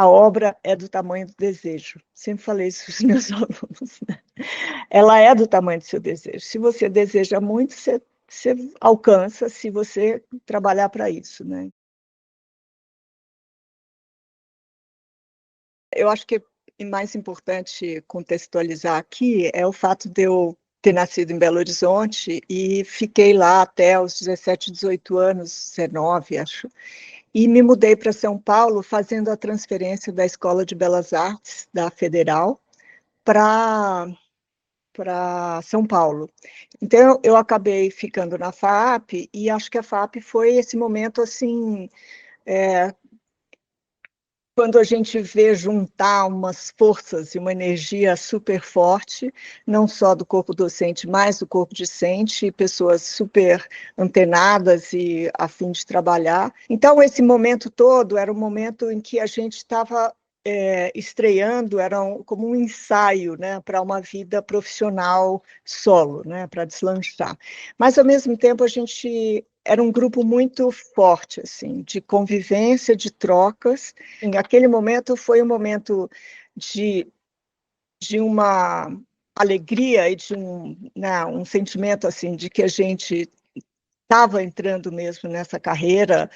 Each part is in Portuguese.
a obra é do tamanho do desejo. Sempre falei isso para os meus alunos, né? Ela é do tamanho do seu desejo. Se você deseja muito, você alcança, se você trabalhar para isso, né? Eu acho que o mais importante contextualizar aqui é o fato de eu ter nascido em Belo Horizonte e fiquei lá até os 17, 18 anos, 19, acho, e me mudei para São Paulo fazendo a transferência da Escola de Belas Artes, da Federal, para São Paulo. Então, eu acabei ficando na FAAP, e acho que a FAAP foi esse momento, assim, quando a gente vê juntar umas forças e uma energia super forte, não só do corpo docente, mas do corpo discente, pessoas super antenadas e a fim de trabalhar. Então, esse momento todo era um momento em que a gente estava estreando, era como um ensaio, né, para uma vida profissional solo, né, para deslanchar. Mas, ao mesmo tempo, a gente era um grupo muito forte, assim, de convivência, de trocas. Em aquele momento foi um momento de, de uma alegria e de né, um sentimento assim de que a gente estava entrando mesmo nessa carreira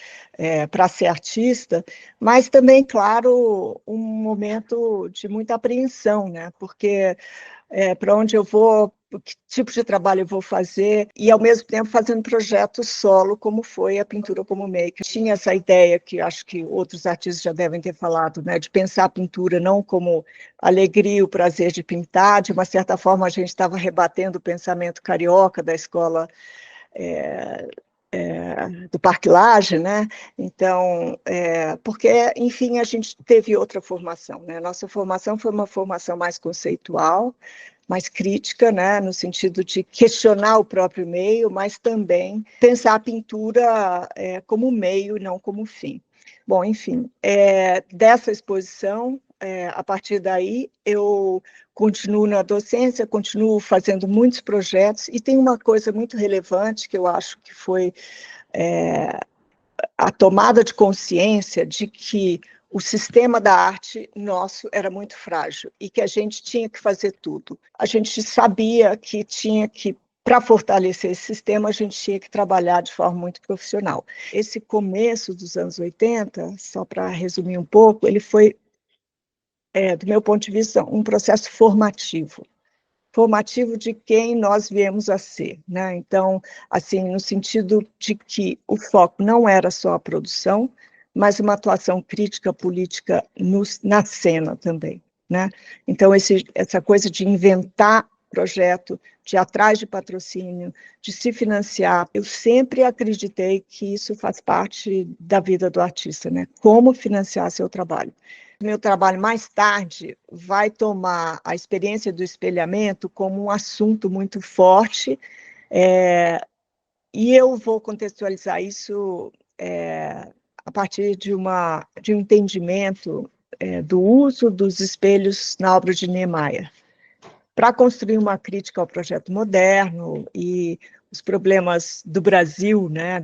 para ser artista, mas também, claro, um momento de muita apreensão, né? Porque para onde eu vou, que tipo de trabalho eu vou fazer, e ao mesmo tempo fazendo projetos solo, como foi a pintura como maker. Tinha essa ideia que acho que outros artistas já devem ter falado, né, de pensar a pintura não como alegria e o prazer de pintar, de uma certa forma a gente estava rebatendo o pensamento carioca da escola do Parque Lage, né? Então, porque, enfim, a gente teve outra formação, né? Nossa formação foi uma formação mais conceitual, mais crítica, né, no sentido de questionar o próprio meio, mas também pensar a pintura como meio e não como fim. Bom, enfim, dessa exposição, a partir daí, eu continuo na docência, continuo fazendo muitos projetos, e tem uma coisa muito relevante que eu acho que foi a tomada de consciência de que o sistema da arte nosso era muito frágil e que a gente tinha que fazer tudo. A gente sabia que tinha que, para fortalecer esse sistema, a gente tinha que trabalhar de forma muito profissional. Esse começo dos anos 80, só para resumir um pouco, ele foi, do meu ponto de vista, um processo formativo de quem nós viemos a ser, né? Então, assim, no sentido de que o foco não era só a produção, mas uma atuação crítica política na cena também, né? Então, essa coisa de inventar projeto, de ir atrás de patrocínio, de se financiar, eu sempre acreditei que isso faz parte da vida do artista, né? Como financiar seu trabalho. Meu trabalho mais tarde vai tomar a experiência do espelhamento como um assunto muito forte, e eu vou contextualizar isso a partir de um entendimento do uso dos espelhos na obra de Niemeyer, para construir uma crítica ao projeto moderno e os problemas do Brasil, né,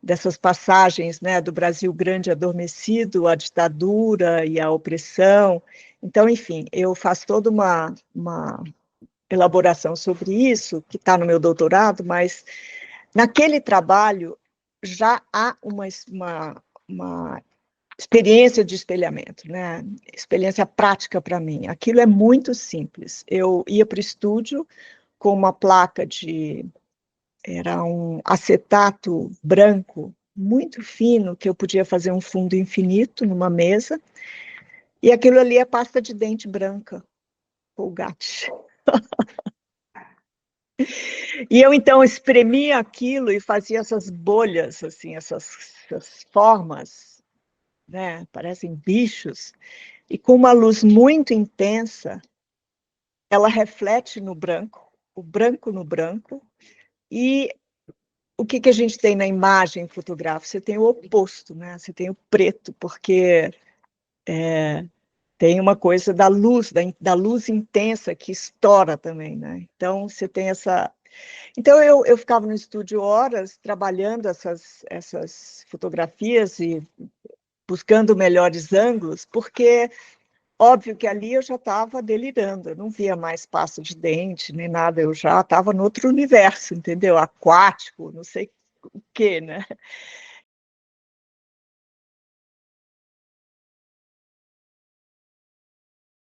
dessas passagens, né, do Brasil grande adormecido, a ditadura e a opressão. Então, enfim, eu faço toda uma elaboração sobre isso, que está no meu doutorado, mas naquele trabalho já há uma experiência de espelhamento, né? Experiência prática para mim. Aquilo é muito simples. Eu ia para o estúdio com uma placa era um acetato branco muito fino, que eu podia fazer um fundo infinito numa mesa, e aquilo ali é pasta de dente branca, Colgate. E eu, então, espremia aquilo e fazia essas bolhas, assim, essas formas, né? Parecem bichos, e com uma luz muito intensa, ela reflete no branco, o branco no branco, e o que a gente tem na imagem fotográfica? Você tem o oposto, né? Você tem o preto, porque tem uma coisa da luz intensa que estoura também, né? Então, você tem essa... Então, eu ficava no estúdio horas, trabalhando essas fotografias, e buscando melhores ângulos, porque óbvio que ali eu já estava delirando, eu não via mais pasta de dente, nem nada, eu já estava no outro universo, entendeu? Aquático, não sei o quê, né?